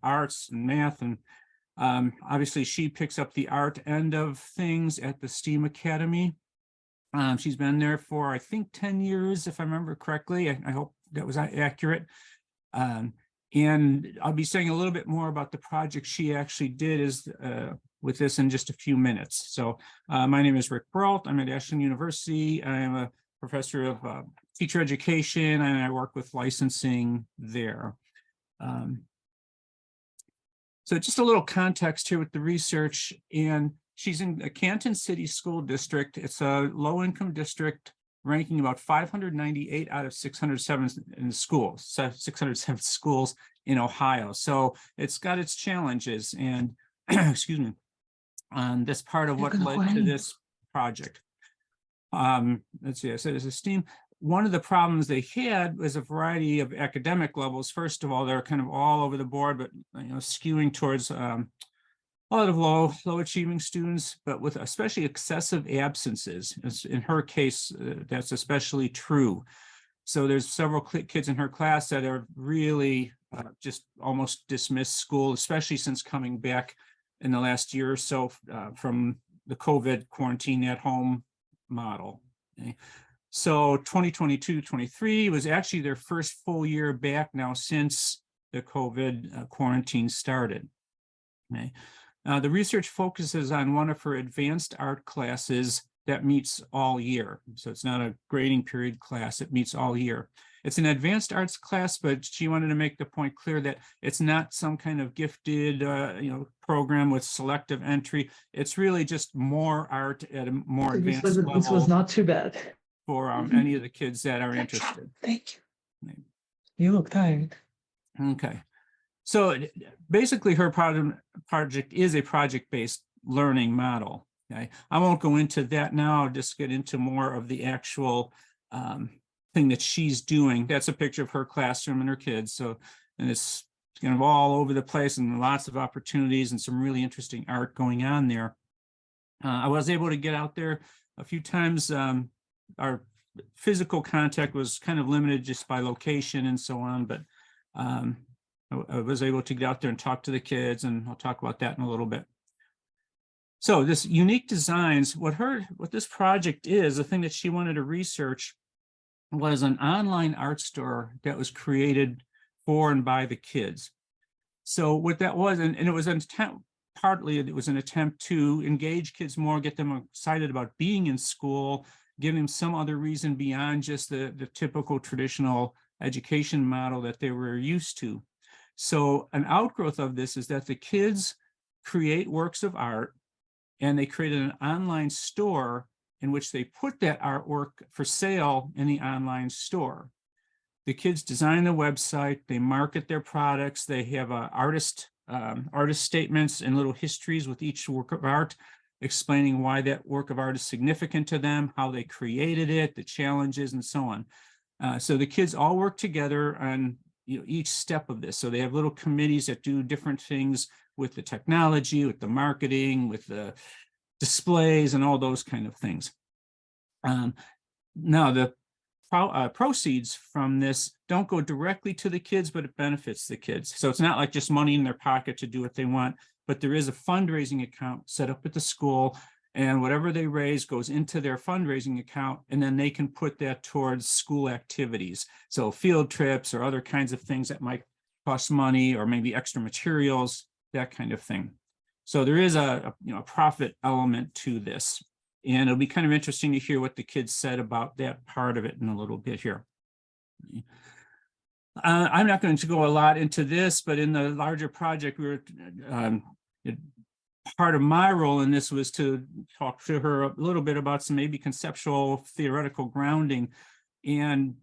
arts and math, and obviously she picks up the art end of things at the STEAM Academy. She's been there for, I think, 10 years, if I remember correctly. I hope that was accurate. And I'll be saying a little bit more about the project she actually did with this in just a few minutes. So my name is Rick Brault. I'm at Ashland University. I am a professor of teacher education, and I work with licensing there. So just a little context here with the research, and she's in a Canton City School District. It's a low-income district, ranking about 598 out of 607 in schools, so 607 schools in Ohio. So it's got its challenges, and excuse me, that's part of what led to this project. Let's see, I said it's a STEAM. One of the problems they had was a variety of academic levels. First of all, they're kind of all over the board, but skewing towards a lot of low achieving students, but with especially excessive absences. In her case, that's especially true. So there's several kids in her class that are really just almost dismissed school, especially since coming back in the last year or so from the COVID quarantine at home model. Okay. So 2022-23 was actually their first full year back now since the COVID quarantine started. Okay. The research focuses on one of her advanced art classes that meets all year. So it's not a grading period class, it meets all year. It's an advanced arts class, but she wanted to make the point clear that it's not some kind of gifted program with selective entry. It's really just more art at a more advanced level. This was not too bad. For any of the kids that are interested. Thank you. You look tired. Okay. So basically her project is a project-based learning model. Okay. I won't go into that now. I'll just get into more of the actual thing that she's doing. That's a picture of her classroom and her kids. So, and it's kind of all over the place and lots of opportunities and some really interesting art going on there. I was able to get out there a few times. Our physical contact was kind of limited just by location and so on, but I was able to get out there and talk to the kids, and I'll talk about that in a little bit. So this unique designs, what this project is, the thing that she wanted to research was an online art store that was created for and by the kids. So what that was, and it was an attempt, partly it was an attempt to engage kids more, get them excited about being in school, give them some other reason beyond just the typical traditional education model that they were used to. So an outgrowth of this is that the kids create works of art, and they created an online store in which they put that artwork for sale in the online store. The kids design the website, they market their products, they have artist statements and little histories with each work of art, explaining why that work of art is significant to them, how they created it, the challenges, and so on. So the kids all work together on each step of this. So they have little committees that do different things with the technology, with the marketing, with the displays, and all those kind of things. Now the proceeds from this don't go directly to the kids, but it benefits the kids. So it's not like just money in their pocket to do what they want, but there is a fundraising account set up at the school, and whatever they raise goes into their fundraising account, and then they can put that towards school activities. So field trips or other kinds of things that might cost money, or maybe extra materials, that kind of thing. So there is a profit element to this. And it'll be kind of interesting to hear what the kids said about that part of it in a little bit here. I'm not going to go a lot into this, but in the larger project, we were part of my role in this was to talk to her a little bit about some maybe conceptual theoretical grounding. And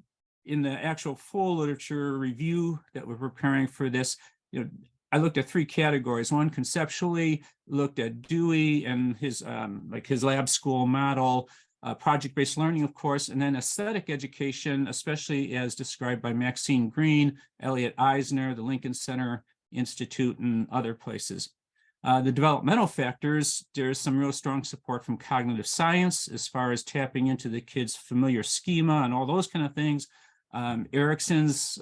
in the actual full literature review that we're preparing for this, I looked at three categories. One, conceptually, looked at Dewey and his his lab school model, project-based learning, of course, and then aesthetic education, especially as described by Maxine Green, Elliot Eisner, the Lincoln Center Institute, and other places. The developmental factors, there's some real strong support from cognitive science as far as tapping into the kids' familiar schema and all those kind of things. Erickson's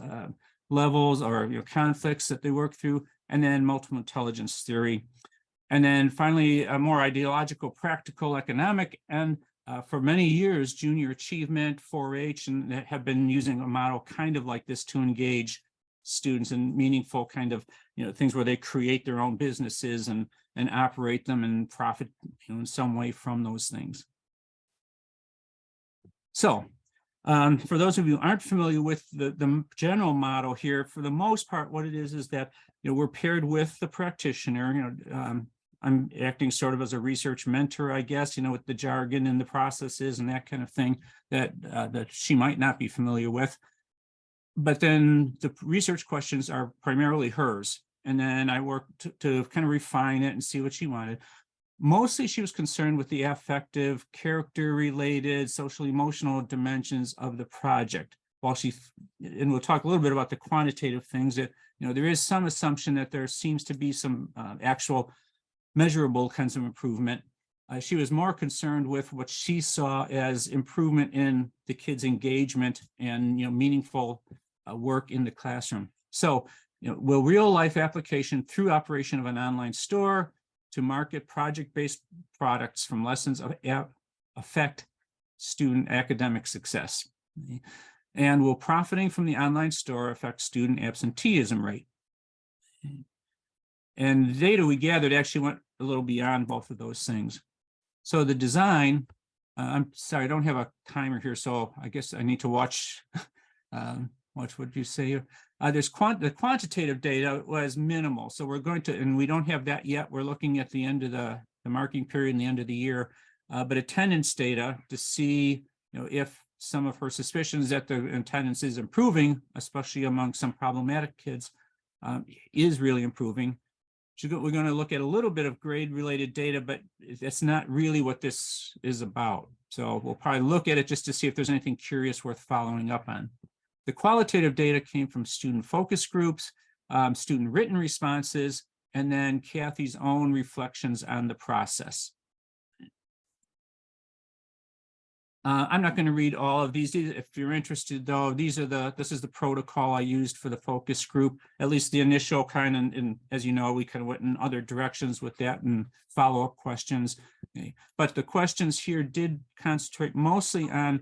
levels or conflicts that they work through, and then multiple intelligence theory. And then finally, a more ideological, practical, economic, and for many years, junior achievement, 4-H, and have been using a model kind of like this to engage students in meaningful kind of, things where they create their own businesses and operate them and profit, in some way from those things. So for those of you who aren't familiar with the general model here, for the most part, what it is that, we're paired with the practitioner. I'm acting sort of as a research mentor, I guess, with the jargon and the processes and that kind of thing that she might not be familiar with. But then the research questions are primarily hers. And then I work to kind of refine it and see what she wanted. Mostly she was concerned with the affective, character-related, social emotional dimensions of the project. While and we'll talk a little bit about the quantitative things that, there is some assumption that there seems to be some actual measurable kinds of improvement. She was more concerned with what she saw as improvement in the kids' engagement and meaningful work in the classroom. So, will real-life application through operation of an online store to market project-based products from lessons of affect student academic success? And will profiting from the online store affect student absenteeism rate? And the data we gathered actually went a little beyond both of those things. So the design, I'm sorry, I don't have a timer here, so I guess I need to watch, what would you say? The quantitative data was minimal. So we're going to, and we don't have that yet. We're looking at the end of the marking period and the end of the year, but attendance data to see, if some of her suspicions that the attendance is improving, especially among some problematic kids, is really improving. We're going to look at a little bit of grade-related data, but that's not really what this is about. So we'll probably look at it just to see if there's anything curious worth following up on. The qualitative data came from student focus groups, student written responses, and then Kathy's own reflections on the process. I'm not going to read all of these. If you're interested, though, this is the protocol I used for the focus group, at least the initial kind of, and as you know, we kind of went in other directions with that and follow-up questions. Okay. But the questions here did concentrate mostly on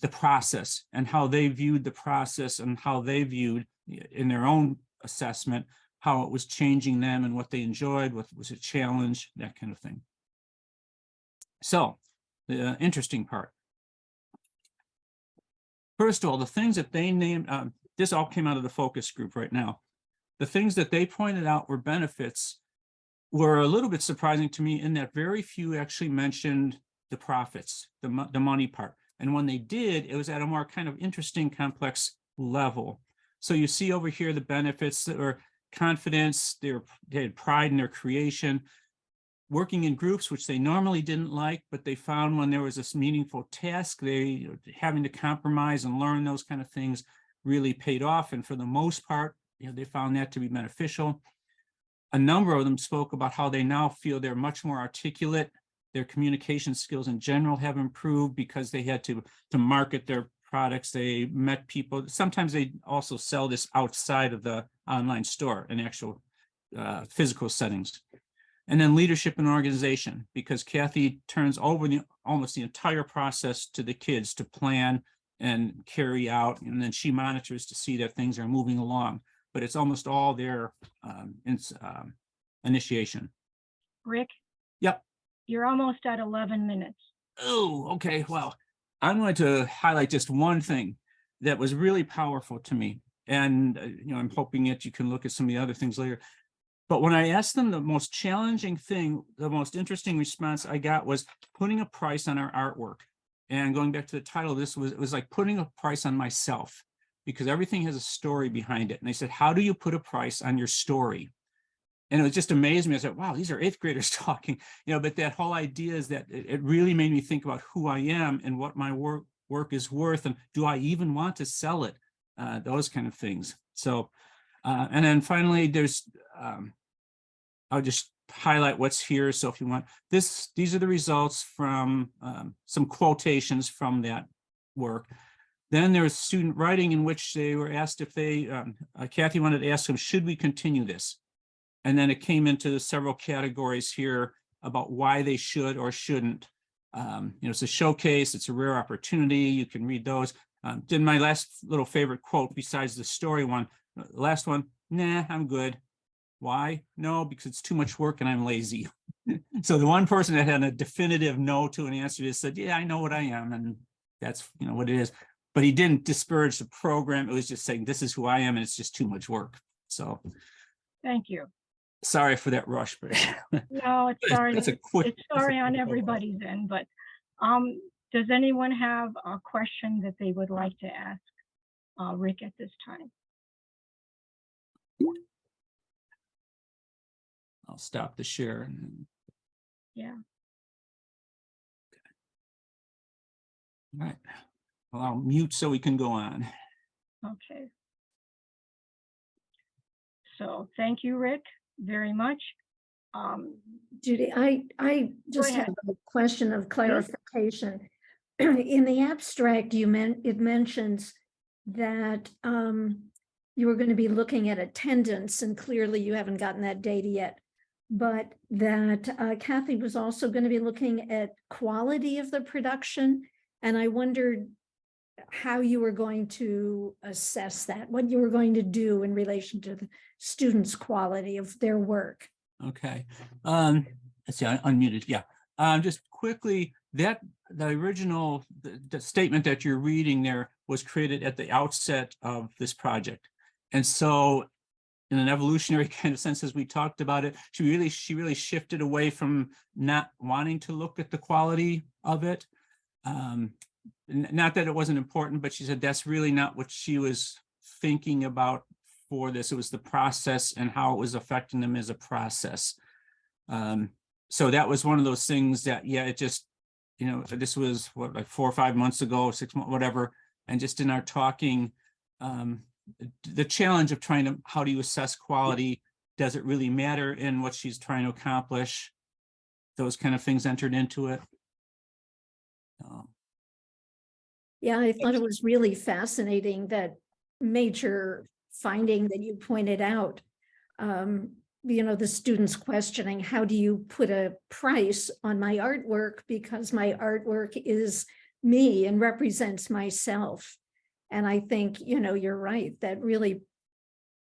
the process and how they viewed the process and how they viewed in their own assessment, how it was changing them and what they enjoyed, what was a challenge, that kind of thing. So, the interesting part. First of all, the things that they named, this all came out of the focus group right now. The things that they pointed out were benefits were a little bit surprising to me in that very few actually mentioned the profits, the money part. And when they did, it was at a more kind of interesting, complex level. So you see over here the benefits that were confidence, they had pride in their creation, working in groups, which they normally didn't like, but they found when there was this meaningful task, they having to compromise and learn those kind of things really paid off. And for the most part, they found that to be beneficial. A number of them spoke about how they now feel they're much more articulate. Their communication skills in general have improved because they had to market their products. They met people. Sometimes they also sell this outside of the online store in actual physical settings. And then leadership and organization, because Kathy turns over almost the entire process to the kids to plan and carry out, and then she monitors to see that things are moving along. But it's almost all their initiation. Rick? Yep. You're almost at 11 minutes. Oh, okay. Well, I'm going to highlight just one thing that was really powerful to me. And, I'm hoping that you can look at some of the other things later. But when I asked them the most challenging thing, the most interesting response I got was putting a price on our artwork. And going back to the title, it was like putting a price on myself, because everything has a story behind it. And they said, how do you put a price on your story? And it was just amazing. I said, wow, these are 8th graders talking, but that whole idea is that it really made me think about who I am and what my work is worth. And do I even want to sell it? Those kind of things. So, and then finally, there's, I'll just highlight what's here. So if you want these are the results from some quotations from that work. Then there was student writing, in which they were asked if they, Kathy wanted to ask them, should we continue this? And then it came into several categories here about why they should or shouldn't. It's a showcase, it's a rare opportunity, you can read those. Then my last little favorite quote, besides the story one, the last one, nah, I'm good. Why? No, because it's too much work and I'm lazy. So the one person that had a definitive no to an answer just said, yeah, I know what I am, and that's what it is. But he didn't disparage the program. It was just saying, this is who I am, and it's just too much work. So Thank you. sorry for that rush, but No, it's sorry. that's a quick. It's sorry on everybody's end, but does anyone have a question that they would like to ask Rick at this time? I'll stop the share. And then, Yeah. all right. Well, I'll mute so we can go on. Okay. So thank you, Rick, very much. Judy, I just ahead. have a question of clarification. In the abstract, it mentions that you were going to be looking at attendance, and clearly you haven't gotten that data yet, but that Kathy was also going to be looking at quality of the production. And I wondered how you were going to assess that, what you were going to do in relation to the students' quality of their work. Okay. Let's see, I unmuted. Yeah. Just quickly, that the original the statement that you're reading there was created at the outset of this project. And so in an evolutionary kind of sense, as we talked about it, she really shifted away from not wanting to look at the quality of it. Not that it wasn't important, but she said that's really not what she was thinking about for this. It was the process and how it was affecting them as a process. So that was one of those things that, yeah, it just, this was what, like 4 or 5 months ago, 6 months, whatever. And just in our talking, the challenge of trying to, how do you assess quality? Does it really matter in what she's trying to accomplish? Those kind of things entered into it. Yeah, I thought it was really fascinating, that major finding that you pointed out. The students questioning, how do you put a price on my artwork, because my artwork is me and represents myself. And I think, you're right, that really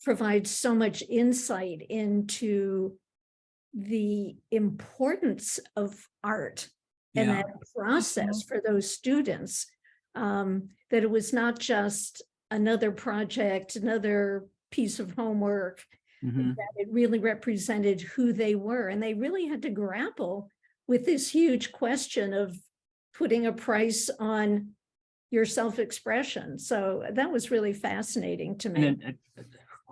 provides so much insight into the importance of art and Yeah. that process for those students. That it was not just another project, another piece of homework, that it really represented who they were. And they really had to grapple with this huge question of putting a price on your self-expression. So that was really fascinating to me. And then,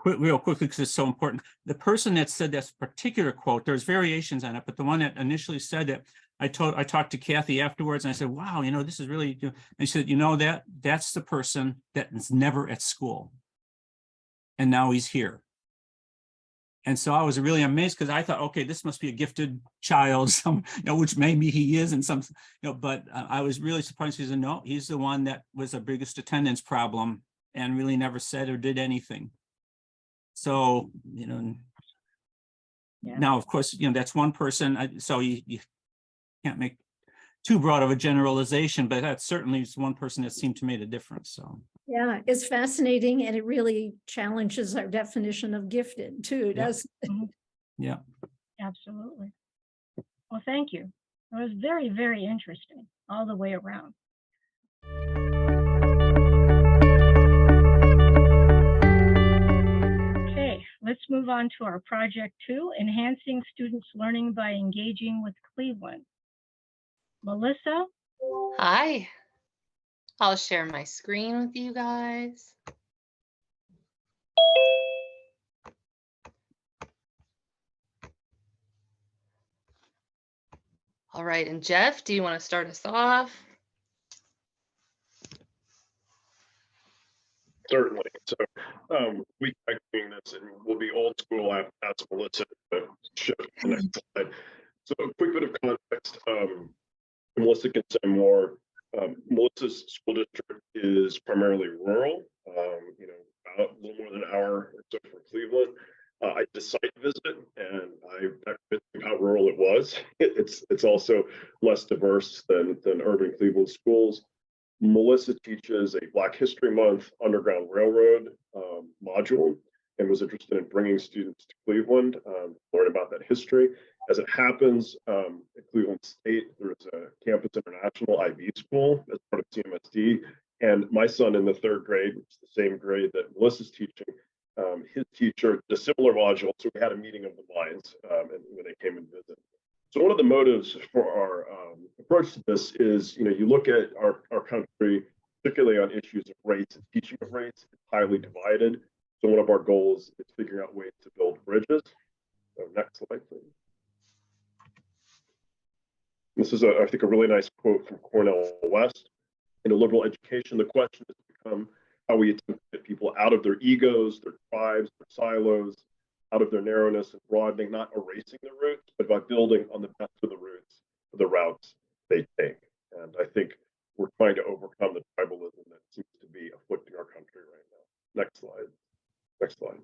real quickly, because it's so important, the person that said this particular quote, there's variations on it, but the one that initially said it, I talked to Kathy afterwards, and I said, wow, this is really, and she said, that's the person that is never at school, and now he's here. And so I was really amazed, because I thought, okay, this must be a gifted child, which maybe he is in some, but I was really surprised. He said, no, he's the one that was the biggest attendance problem and really never said or did anything. So, now, of course, that's one person. So you can't make too broad of a generalization, but that certainly is one person that seemed to make a difference. So yeah, it's fascinating, and it really challenges our definition of gifted too, doesn't it? Yeah, Absolutely. Well, thank you. It was very, very interesting all the way around. Okay, let's move on to our project 2, enhancing students' learning by engaging with Cleveland. Melissa? Hi, I'll share my screen with you guys. All right, and Jeff, do you want to start us off? Certainly. So we are doing this, and we'll be old school. I've asked Melissa to shift to the next slide. So a quick bit of context. Melissa can say more Melissa's school district is primarily rural, about a little more than an hour or so from Cleveland. I did a site visit, and I visited how rural it was. It's also less diverse than urban Cleveland schools. Melissa teaches a Black History Month Underground Railroad module, and was interested in bringing students to Cleveland to learn about that history. As it happens, at Cleveland State, there's a Campus International IB school as part of CMSD. And my son in the 3rd grade, which is the same grade that Melissa's teaching, his teacher did a similar module. So we had a meeting of the minds when they came and visit. So one of the motives for our approach to this is, you look at our country, particularly on issues of race and teaching of race, it's highly divided. So one of our goals is figuring out ways to build bridges. So next slide, please. This is, I think, a really nice quote from Cornell West. In a liberal education, the question has become how we attempt to get people out of their egos, their tribes, their silos, out of their narrowness and broadening, not erasing the roots, but by building on the best of the roots, of the routes they take. And I think we're trying to overcome the tribalism that seems to be afflicting our country right now. Next slide. Next slide.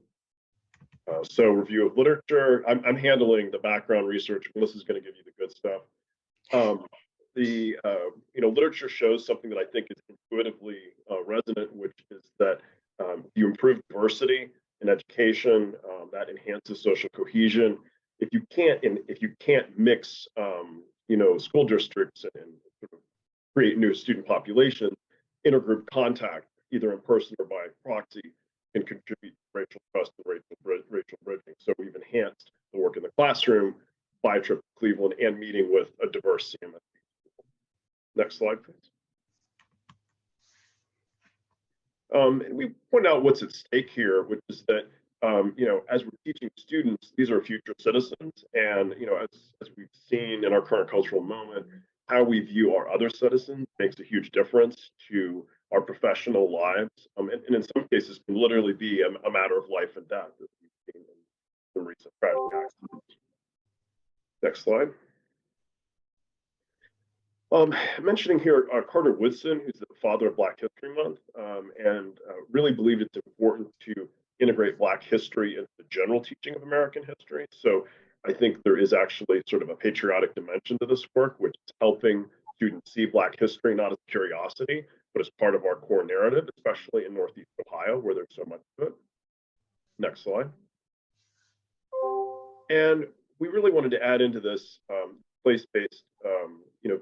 So review of literature. I'm handling the background research. Melissa's going to give you the good stuff. Literature shows something that I think is intuitively resonant, which is that you improve diversity in education, that enhances social cohesion. If you can't mix, school districts and sort of create new student populations, intergroup contact, either in person or by proxy, can contribute to racial trust and racial bridging. So we've enhanced the work in the classroom by a trip to Cleveland and meeting with a diverse CMS. Next slide, please. And we point out what's at stake here, which is that, as we're teaching students, these are future citizens. And, as we've seen in our current cultural moment, how we view our other citizens makes a huge difference to our professional lives. And in some cases can literally be a matter of life and death, as we've seen in the recent tragic accidents. Next slide. Mentioning here Carter Woodson, who's the father of Black History Month, and really believed it's important to integrate Black history into the general teaching of American history. So I think there is actually sort of a patriotic dimension to this work, which is helping students see Black history not as curiosity, but as part of our core narrative, especially in Northeast Ohio, where there's so much of it. Next slide. And we really wanted to add into this place-based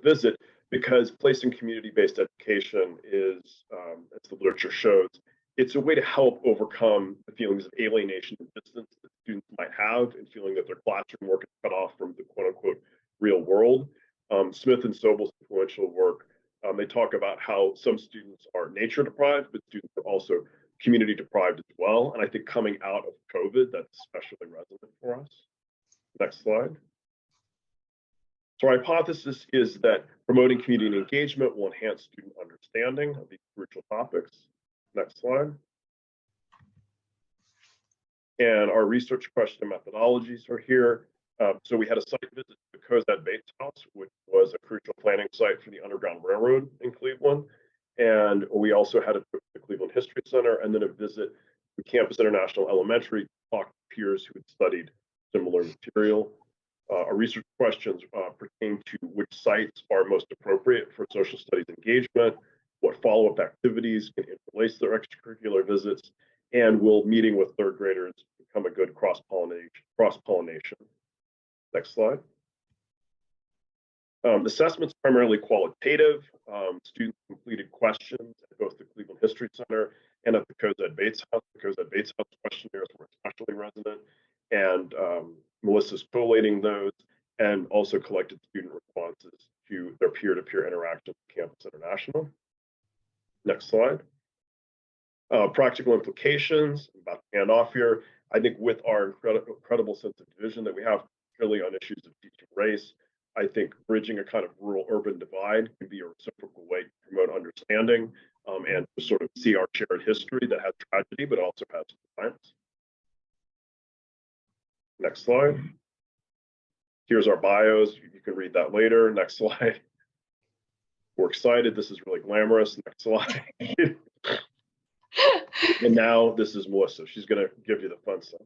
visit, because place and community-based education is, as the literature shows, it's a way to help overcome the feelings of alienation and distance that students might have, and feeling that their classroom work is cut off from the quote-unquote real world. Smith and Sobel's influential work, they talk about how some students are nature deprived, but students are also community deprived as well. And I think coming out of COVID, that's especially resonant for us. Next slide. So our hypothesis is that promoting community engagement will enhance student understanding of these crucial topics. Next slide. And our research question methodologies are here. So we had a site visit to the Cozad Bates House, which was a crucial planning site for the Underground Railroad in Cleveland. And we also had a trip to the Cleveland History Center, and then a visit to Campus International Elementary to talk to peers who had studied similar material. Our research questions pertain to which sites are most appropriate for social studies engagement, what follow-up activities can interlace their extracurricular visits, and will meeting with 3rd graders become a good cross-pollination. Next slide. Assessment's primarily qualitative. Students completed questions at both the Cleveland History Center and at the Cozad Bates House. The Cozad Bates House questionnaires were especially resonant, and Melissa's collating those, and also collected student responses to their peer-to-peer interaction with Campus International. Next slide. Practical implications, I'm about to hand off here. I think with our incredible sense of division that we have, particularly on issues of teaching race, I think bridging a kind of rural-urban divide can be a reciprocal way to promote understanding and to sort of see our shared history that has tragedy, but also has science. Next slide. Here's our bios. You can read that later. Next slide. We're excited. This is really glamorous. Next slide. And now this is Melissa. She's going to give you the fun stuff.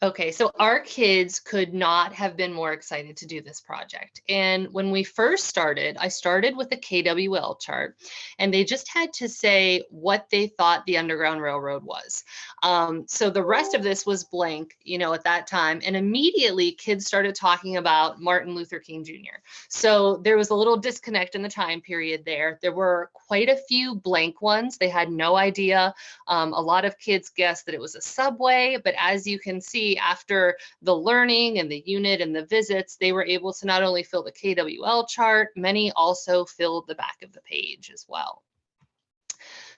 Okay, so our kids could not have been more excited to do this project. And when we first started, I started with a KWL chart, and they just had to say what they thought the Underground Railroad was. So the rest of this was blank, you know, at that time. And immediately kids started talking about Martin Luther King Jr. So there was a little disconnect in the time period there. There were quite a few blank ones. They had no idea. A lot of kids guessed that it was a subway, but as you can see, after the learning and the unit and the visits, they were able to not only fill the KWL chart, many also filled the back of the page as well.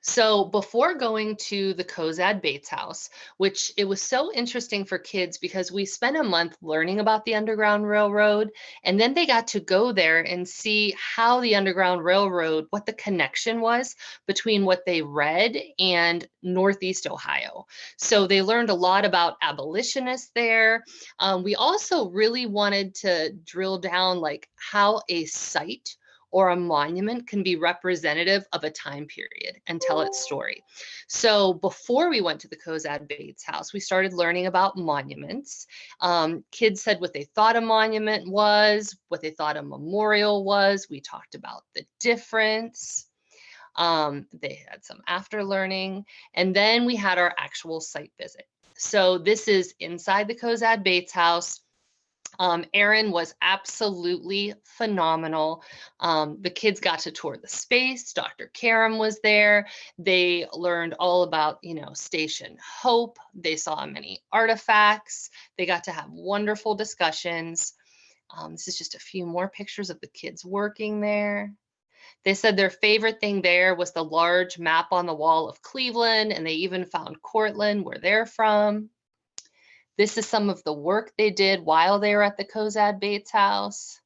So before going to the Cozad Bates House, which it was so interesting for kids because we spent a month learning about the Underground Railroad, and then they got to go there and see how the Underground Railroad, what the connection was between what they read and Northeast Ohio. So they learned a lot about abolitionists there. We also really wanted to drill down like how a site or a monument can be representative of a time period and tell its story. So before we went to the Cozad Bates House, we started learning about monuments. Kids said what they thought a monument was, what they thought a memorial was. We talked about the difference. They had some after learning, and then we had our actual site visit. So this is inside the Cozad Bates House. Erin was absolutely phenomenal. The kids got to tour the space. Dr. Karam was there. They learned all about, you know, Station Hope. They saw many artifacts. They got to have wonderful discussions. This is just a few more pictures of the kids working there. They said their favorite thing there was the large map on the wall of Cleveland, and they even found Cortland, where they're from. This is some of the work they did while they were at the Cozad Bates House.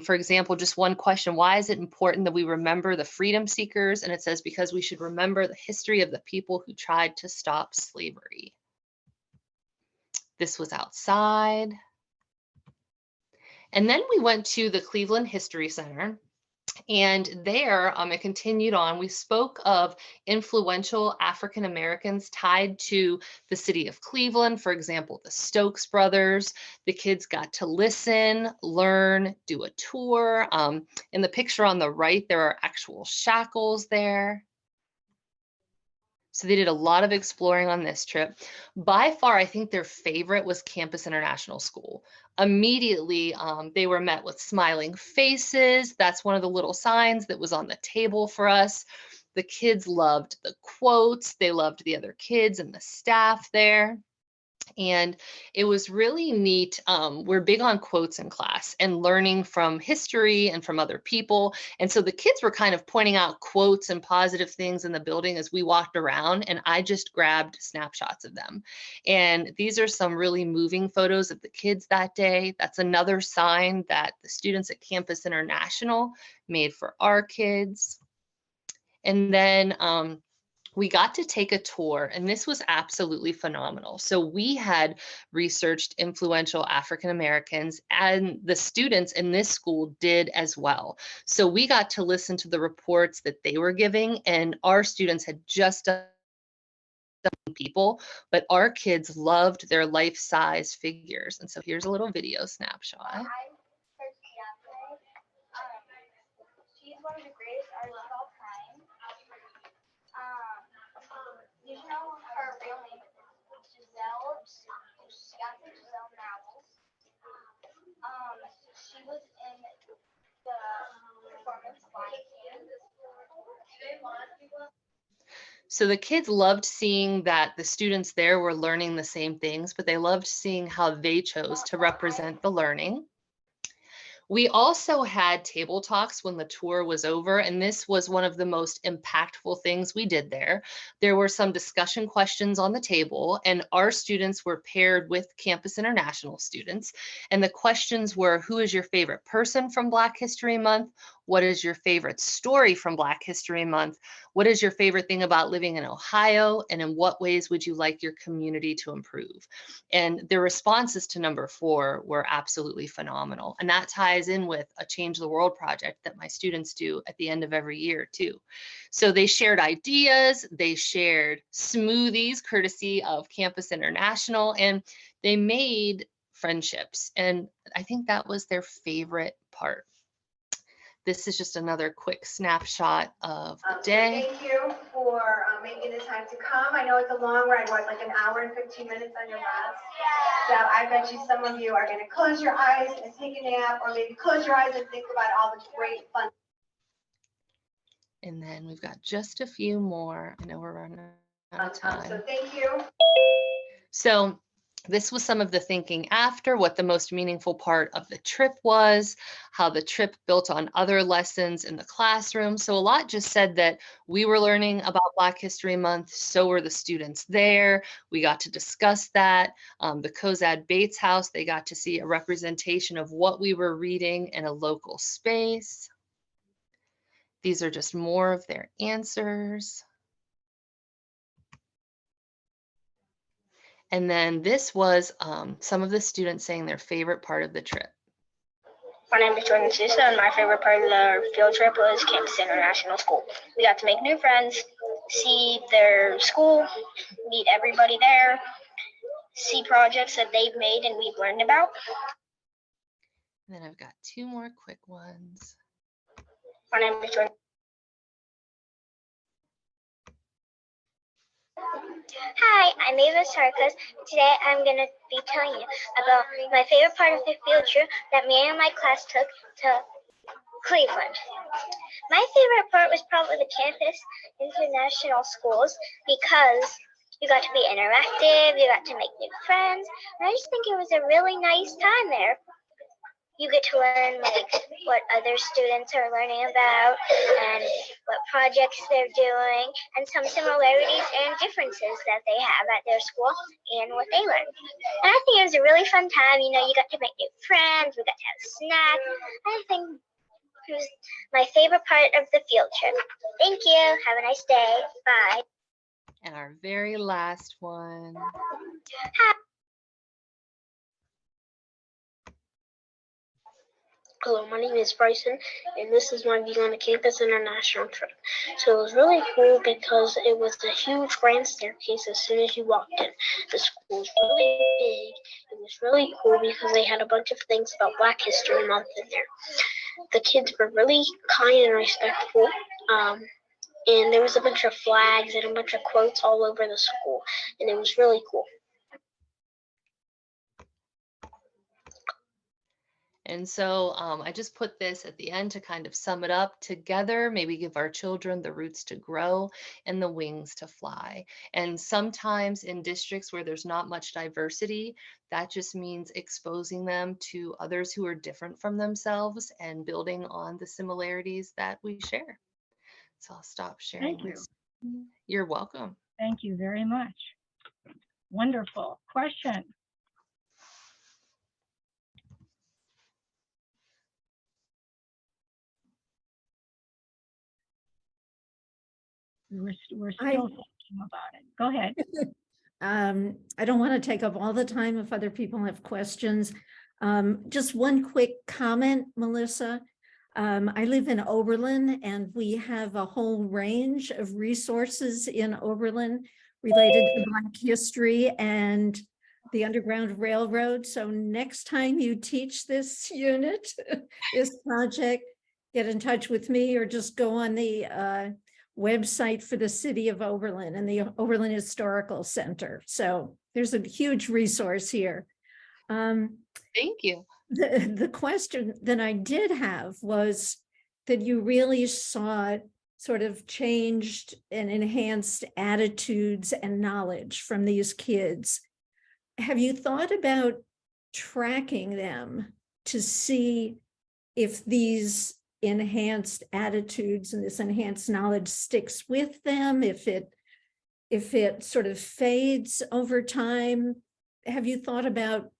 For example, just one question, why is it important that we remember the freedom seekers? And it says, because we should remember the history of the people who tried to stop slavery. This was outside. And then we went to the Cleveland History Center. And there, it continued on. We spoke of influential African Americans tied to the city of Cleveland, for example, the Stokes brothers. The kids got to listen, learn, do a tour. In the picture on the right, there are actual shackles there. So they did a lot of exploring on this trip. By far, I think their favorite was Campus International School. Immediately, they were met with smiling faces. That's one of the little signs that was on the table for us. The kids loved the quotes. They loved the other kids and the staff there. And it was really neat. We're big on quotes in class and learning from history and from other people. And so the kids were kind of pointing out quotes and positive things in the building as we walked around, and I just grabbed snapshots of them. And these are some really moving photos of the kids that day. That's another sign that the students at Campus International made for our kids. And then we got to take a tour, and this was absolutely phenomenal. So we had researched influential African Americans, and the students in this school did as well. So we got to listen to the reports that they were giving, and our students had just done people, but our kids loved their life-size figures. And so here's a little video snapshot. She's one of the greatest artists of all time. You know her real name is Giselle. She got the Giselle novels. She was in the performance Lion King. So the kids loved seeing that the students there were learning the same things, but they loved seeing how they chose to represent the learning. We also had table talks when the tour was over, and this was one of the most impactful things we did there. There were some discussion questions on the table, and our students were paired with Campus International students. And the questions were, who is your favorite person from Black History Month? What is your favorite story from Black History Month? What is your favorite thing about living in Ohio? And in what ways would you like your community to improve? And the responses to number 4 were absolutely phenomenal. And that ties in with a Change the World project that my students do at the end of every year too. So they shared ideas, they shared smoothies courtesy of Campus International, and they made friendships. And I think that was their favorite part. This is just another quick snapshot of the day. Thank you for making the time to come. I know it's a long ride, what, like an hour and 15 minutes on your bus? So I bet you some of you are going to close your eyes and take a nap, or maybe close your eyes and think about all the great fun. And then we've got just a few more. I know we're running out of time. So thank you. So this was some of the thinking after, what the most meaningful part of the trip was, how the trip built on other lessons in the classroom. So a lot just said that we were learning about Black History Month, so were the students there. We got to discuss that. The Cozad Bates House, they got to see a representation of what we were reading in a local space. These are just more of their answers. And then this was some of the students saying their favorite part of the trip. My name is Jordan Sousa, and my favorite part of the field trip was Campus International School. We got to make new friends, see their school, meet everybody there, see projects that they've made and we've learned about. And then I've got 2 more quick ones. My name is Jordan. Hi, I'm Ava Sarkas. Today I'm going to be telling you about my favorite part of the field trip that me and my class took to Cleveland. My favorite part was probably the Campus International Schools because you got to be interactive, you got to make new friends, and I just think it was a really nice time there. You get to learn like what other students are learning about and what projects they're doing and some similarities and differences that they have at their school and what they learn. And I think it was a really fun time. You know, you got to make new friends, we got to have a snack. I think it was my favorite part of the field trip. Thank you. Have a nice day. Bye. And our very last one. Hi. Hello, my name is Bryson, and this is my view on the Campus International trip. So it was really cool because it was a huge grand staircase as soon as you walked in. The school was really big. It was really cool because they had a bunch of things about Black History Month in there. The kids were really kind and respectful, and there was a bunch of flags and a bunch of quotes all over the school, and it was really cool. And so I just put this at the end to kind of sum it up. Together, maybe give our children the roots to grow and the wings to fly. And sometimes in districts where there's not much diversity, that just means exposing them to others who are different from themselves and building on the similarities that we share. So I'll stop sharing. Thank you. You're welcome. Thank you very much. Wonderful. Question? We're still thinking about it. Go ahead. I don't want to take up all the time if other people have questions. Just one quick comment, Melissa. I live in Oberlin, and we have a whole range of resources in Oberlin related to Black history and the Underground Railroad. So next time you teach this unit, this project, get in touch with me or just go on the website for the city of Oberlin and the Oberlin Historical Center. So there's a huge resource here. Thank you. The question that I did have was that you really saw sort of changed and enhanced attitudes and knowledge from these kids. Have you thought about tracking them to see if these enhanced attitudes and this enhanced knowledge sticks with them, if it sort of fades over time? Have you thought about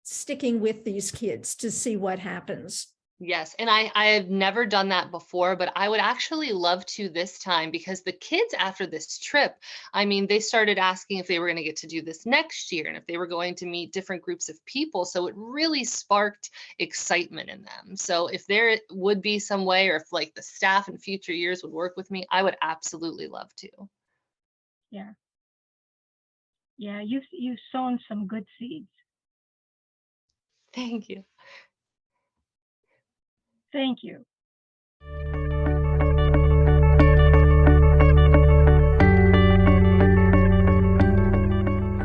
sticking with these kids to see what happens? Yes, and I have never done that before, but I would actually love to this time because the kids after this trip, I mean, they started asking if they were going to get to do this next year and if they were going to meet different groups of people. So it really sparked excitement in them. So if there would be some way, or if like the staff in future years would work with me, I would absolutely love to. Yeah. Yeah, you've sown some good seeds. Thank you. Thank you.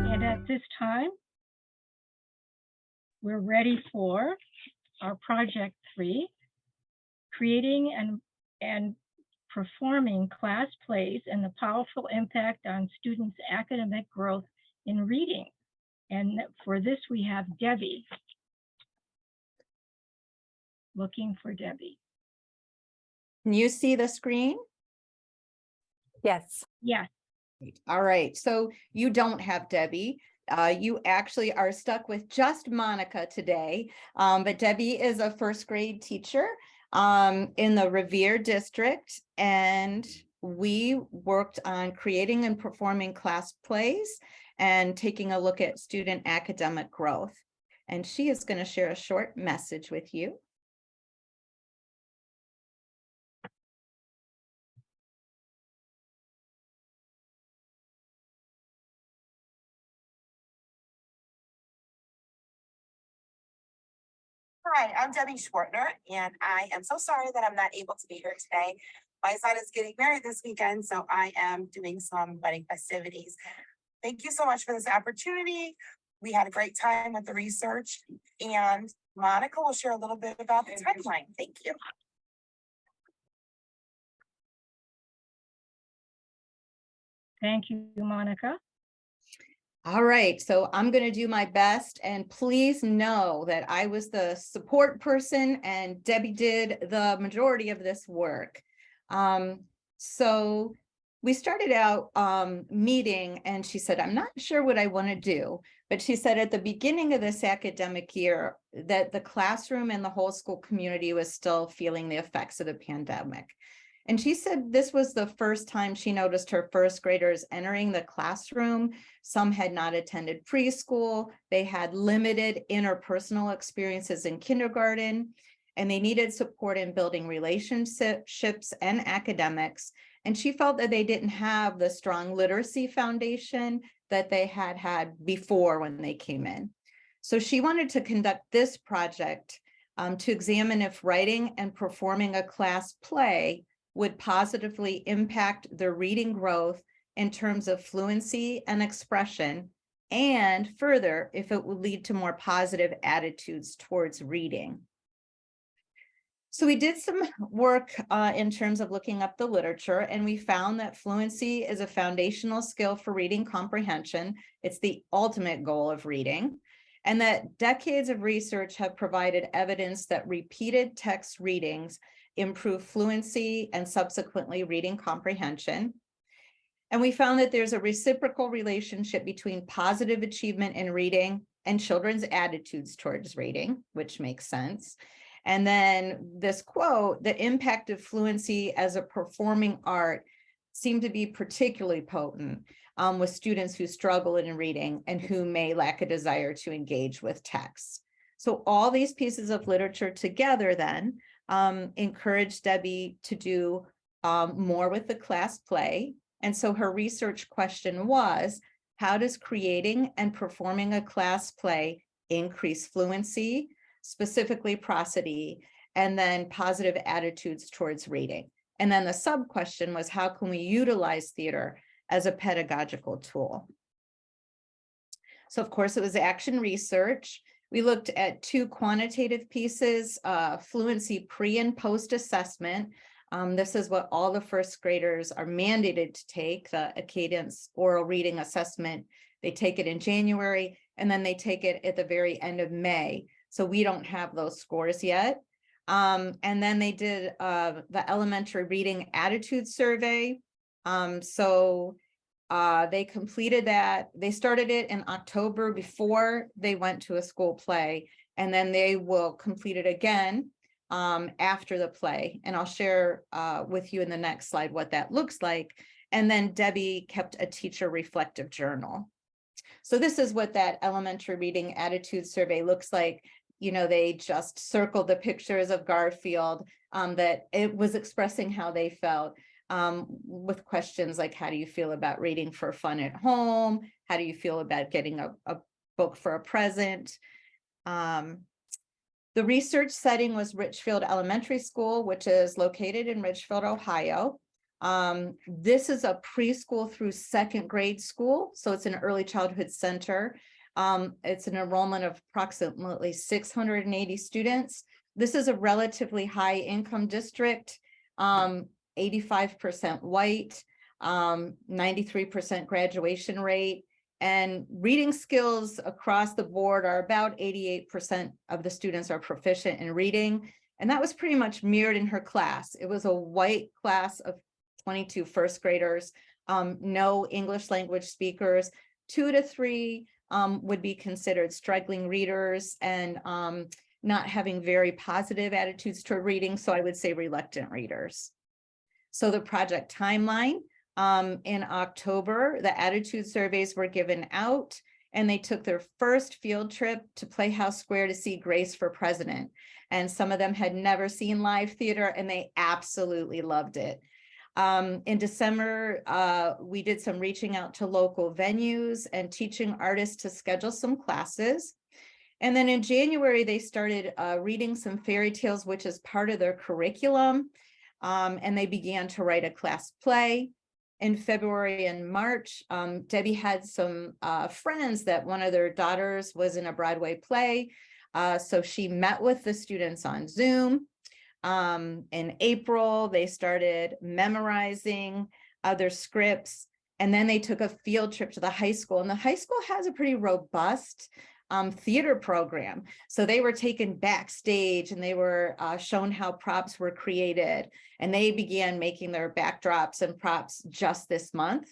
And at this time, we're ready for our project 3, creating and performing class plays and the powerful impact on students' academic growth in reading. And for this, we have Debbie. Looking for Debbie. Can you see the screen? Yes. Yes. All right, so you don't have Debbie. You actually are stuck with just Monica today. But Debbie is a first grade teacher in the Revere district, and we worked on creating and performing class plays and taking a look at student academic growth. And she is going to share a short message with you. Hi, I'm Debbie Schwartner, and I am so sorry that I'm not able to be here today. My son is getting married this weekend, so I am doing some wedding festivities. Thank you so much for this opportunity. We had a great time with the research, and Monica will share a little bit about the timeline. Thank you. Thank you, Monica. All right, so I'm going to do my best, and please know that I was the support person and Debbie did the majority of this work. So we started out meeting and she said, I'm not sure what I want to do, but she said at the beginning of this academic year that the classroom and the whole school community was still feeling the effects of the pandemic. And she said this was the first time she noticed her first graders entering the classroom. Some had not attended preschool. They had limited interpersonal experiences in kindergarten, and they needed support in building relationships and academics. And she felt that they didn't have the strong literacy foundation that they had had before when they came in. So she wanted to conduct this project to examine if writing and performing a class play would positively impact their reading growth in terms of fluency and expression, and further, if it would lead to more positive attitudes towards reading. So we did some work in terms of looking up the literature, and we found that fluency is a foundational skill for reading comprehension. It's the ultimate goal of reading, and that decades of research have provided evidence that repeated text readings improve fluency and subsequently reading comprehension. And we found that there's a reciprocal relationship between positive achievement in reading and children's attitudes towards reading, which makes sense. And then this quote, the impact of fluency as a performing art seemed to be particularly potent with students who struggle in reading and who may lack a desire to engage with texts. So all these pieces of literature together then encouraged Debbie to do more with the class play. And so her research question was, how does creating and performing a class play increase fluency, specifically prosody, and then positive attitudes towards reading? And then the sub question was, how can we utilize theater as a pedagogical tool? So of course it was action research. We looked at 2 quantitative pieces, fluency pre and post assessment. This is what all the first graders are mandated to take, the Cadence oral reading assessment. They take it in January, and then they take it at the very end of May. So we don't have those scores yet. And then they did the elementary reading attitude survey. They completed that. They started it in October before they went to a school play, and then they will complete it again after the play. And I'll share with you in the next slide what that looks like. And then Debbie kept a teacher reflective journal. So this is what that elementary reading attitude survey looks like. You know, they just circled the pictures of Garfield, that it was expressing how they felt, with questions like, how do you feel about reading for fun at home? How do you feel about getting a book for a present? The research setting was Richfield Elementary School, which is located in Richfield, Ohio. This is a preschool through second grade school, so it's an early childhood center. It's an enrollment of approximately 680 students. This is a relatively high income district, 85% white, 93% graduation rate. And reading skills across the board are about 88% of the students are proficient in reading. And that was pretty much mirrored in her class. It was a white class of 22 first graders, no English language speakers, 2 to 3 would be considered struggling readers and not having very positive attitudes toward reading. So I would say reluctant readers. So the project timeline, in October, the attitude surveys were given out and they took their first field trip to Playhouse Square to see Grace for President. And some of them had never seen live theater and they absolutely loved it. In December, we did some reaching out to local venues and teaching artists to schedule some classes. And then in January, they started reading some fairy tales, which is part of their curriculum. And they began to write a class play. In February and March, Debbie had some friends that one of their daughters was in a Broadway play. So she met with the students on Zoom. In April, they started memorizing other scripts, and then they took a field trip to the high school. And the high school has a pretty robust theater program. So they were taken backstage and they were shown how props were created. And they began making their backdrops and props just this month.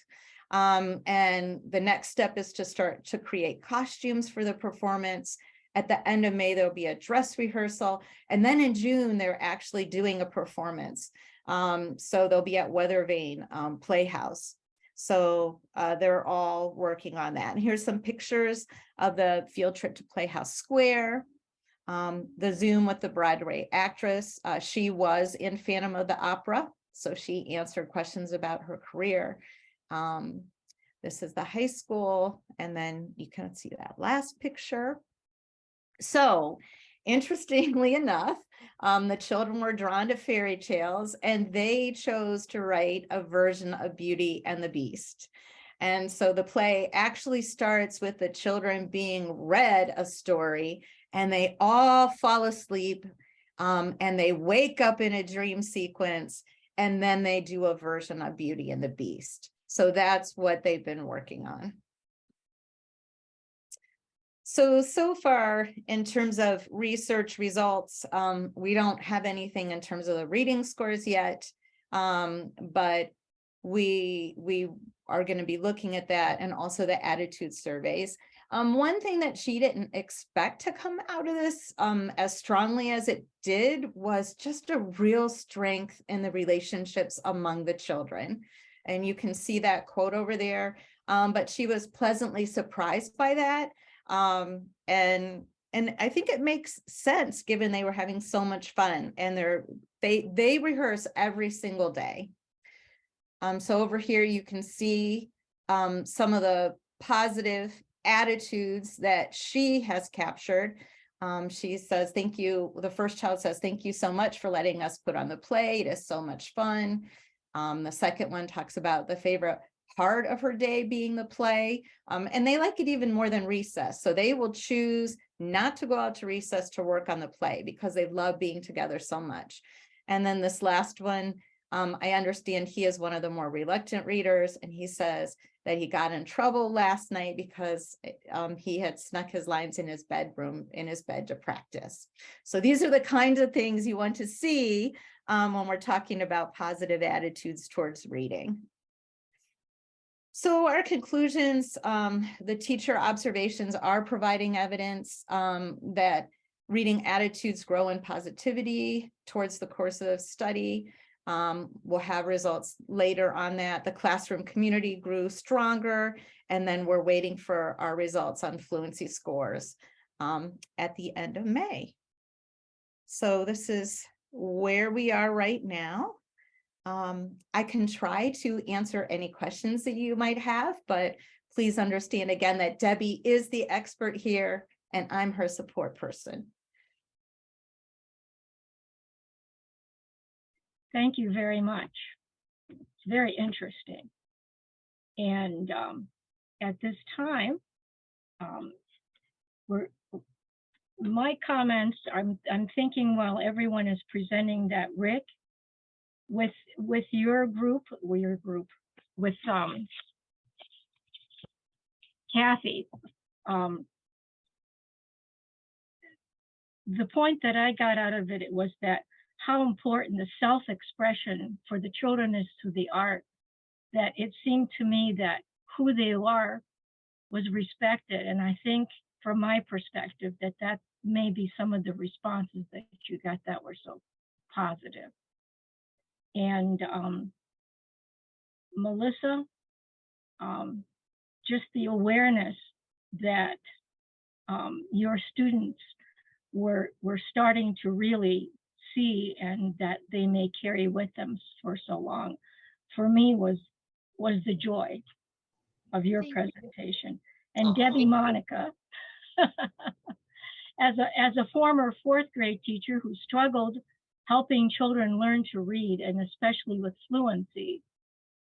And the next step is to start to create costumes for the performance. At the end of May, there'll be a dress rehearsal. And then in June, they're actually doing a performance. So they'll be at Weather Vane Playhouse. So they're all working on that. And here's some pictures of the field trip to Playhouse Square. The Zoom with the Broadway actress. She was in Phantom of the Opera. So she answered questions about her career. This is the high school. And then you can see that last picture. So interestingly enough, the children were drawn to fairy tales and they chose to write a version of Beauty and the Beast. And so the play actually starts with the children being read a story and they all fall asleep and they wake up in a dream sequence and then they do a version of Beauty and the Beast. So that's what they've been working on. So far, in terms of research results, we don't have anything in terms of the reading scores yet, but we are going to be looking at that and also the attitude surveys. One thing that she didn't expect to come out of this as strongly as it did was just a real strength in the relationships among the children. And you can see that quote over there, but she was pleasantly surprised by that. And I think it makes sense given they were having so much fun and they rehearse every single day. So over here you can see some of the positive attitudes that she has captured. She says, thank you. The first child says, thank you so much for letting us put on the play. It is so much fun. The second one talks about the favorite part of her day being the play, and they like it even more than recess. So they will choose not to go out to recess to work on the play because they love being together so much. And then this last one, I understand he is one of the more reluctant readers, and he says that he got in trouble last night because he had snuck his lines in his bedroom, in his bed to practice. So these are the kinds of things you want to see when we're talking about positive attitudes towards reading. So our conclusions, the teacher observations are providing evidence that Reading attitudes grow in positivity towards the course of study. We'll have results later on that. The classroom community grew stronger, and then we're waiting for our results on fluency scores at the end of May. So this is where we are right now. I can try to answer any questions that you might have, but please understand again that Debbie is the expert here and I'm her support person. Thank you very much. It's very interesting. And at this time, my comments, I'm thinking while everyone is presenting that Rick, with your group, with Kathy, the point that I got out of it was that how important the self-expression for the children is through the art, that it seemed to me that who they are was respected. And I think from my perspective that may be some of the responses that you got that were so positive. And Melissa, just the awareness that your students were starting to really see and that they may carry with them for so long, for me was the joy of your presentation. And Debbie Monica, as a former 4th grade teacher who struggled helping children learn to read, and especially with fluency,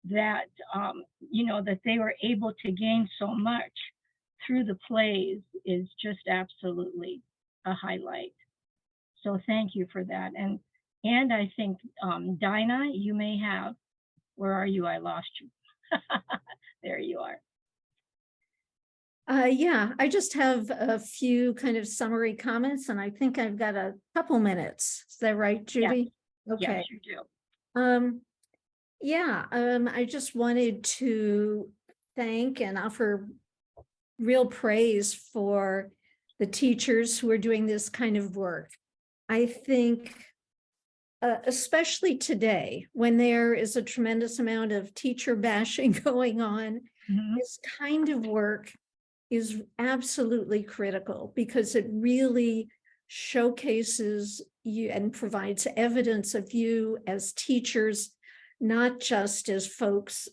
that that they were able to gain so much through the plays is just absolutely a highlight. So thank you for that. And I think Dinah, you may have, where are you? I lost you. There you are. Yeah, I just have a few kind of summary comments, and I think I've got a couple minutes. Is that right, Judy? Yes. Okay. Yes, you do. I just wanted to thank and offer real praise for the teachers who are doing this kind of work. I think, especially today, when there is a tremendous amount of teacher bashing going on, this kind of work is absolutely critical because it really showcases you and provides evidence of you as teachers, not just as folks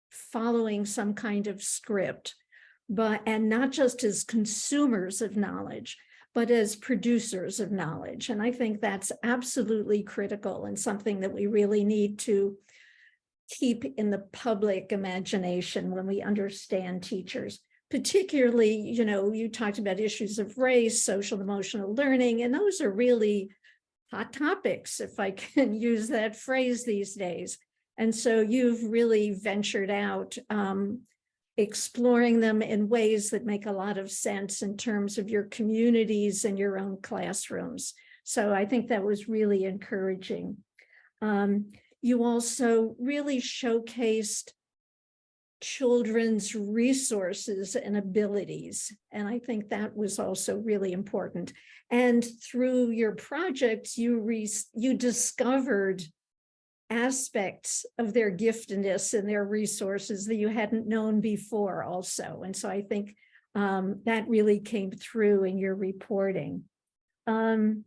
following some kind of script, and not just as consumers of knowledge, but as producers of knowledge. And I think that's absolutely critical and something that we really need to keep in the public imagination when we understand teachers. Particularly, you talked about issues of race, social emotional learning, and those are really hot topics, if I can use that phrase these days. And so you've really ventured out, exploring them in ways that make a lot of sense in terms of your communities and your own classrooms. So I think that was really encouraging. You also really showcased children's resources and abilities. And I think that was also really important. And through your project, you discovered aspects of their giftedness and their resources that you hadn't known before also. And so I think that really came through in your reporting. Even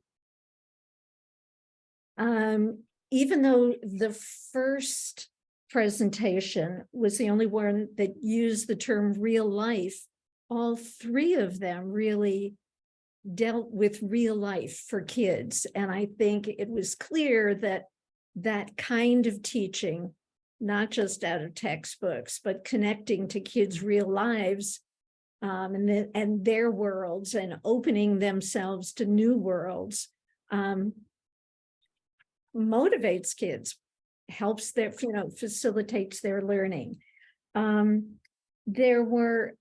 though the first presentation was the only one that used the term real life, all 3 of them really dealt with real life for kids. And I think it was clear that that kind of teaching, not just out of textbooks, but connecting to kids' real lives and their worlds and opening themselves to new worlds, motivates kids, helps their, facilitates their learning. There were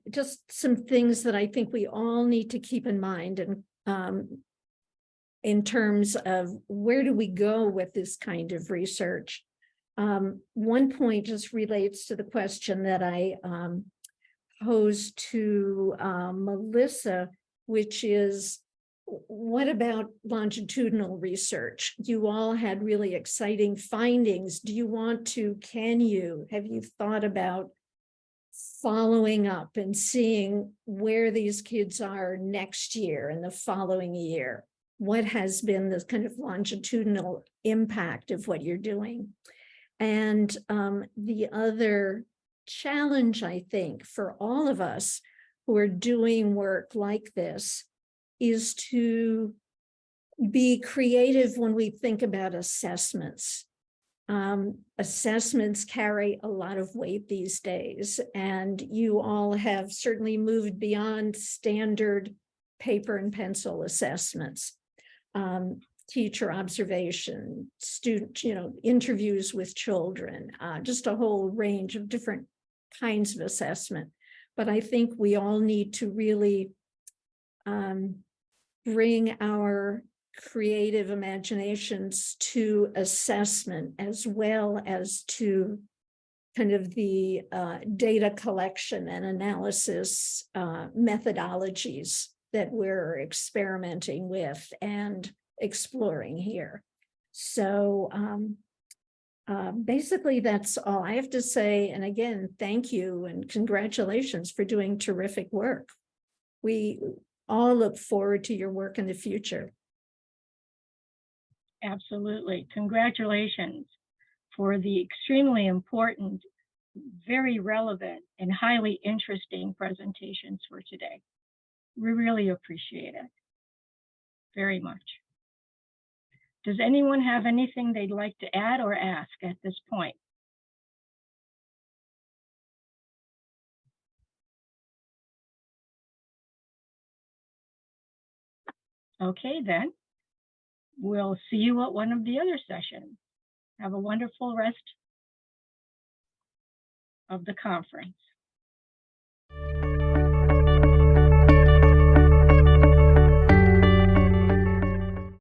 just some things that I think we all need to keep in mind, and in terms of where do we go with this kind of research. One point just relates to the question that I posed to Melissa, which is what about longitudinal research? You all had really exciting findings. Do you want to, have you thought about following up and seeing where these kids are next year and the following year? What has been the kind of longitudinal impact of what you're doing? And the other challenge, I think, for all of us who are doing work like this is to be creative when we think about assessments. Assessments carry a lot of weight these days, and you all have certainly moved beyond standard paper and pencil assessments. Teacher observation, student, interviews with children, just a whole range of different kinds of assessment. But I think we all need to really bring our creative imaginations to assessment as well as to kind of the data collection and analysis methodologies that we're experimenting with and exploring here. So basically that's all I have to say. And again, thank you and congratulations for doing terrific work. We all look forward to your work in the future. Absolutely. Congratulations for the extremely important, very relevant, and highly interesting presentations for today. We really appreciate it very much. Does anyone have anything they'd like to add or ask at this point? Okay, then. We'll see you at one of the other sessions. Have a wonderful rest of the conference.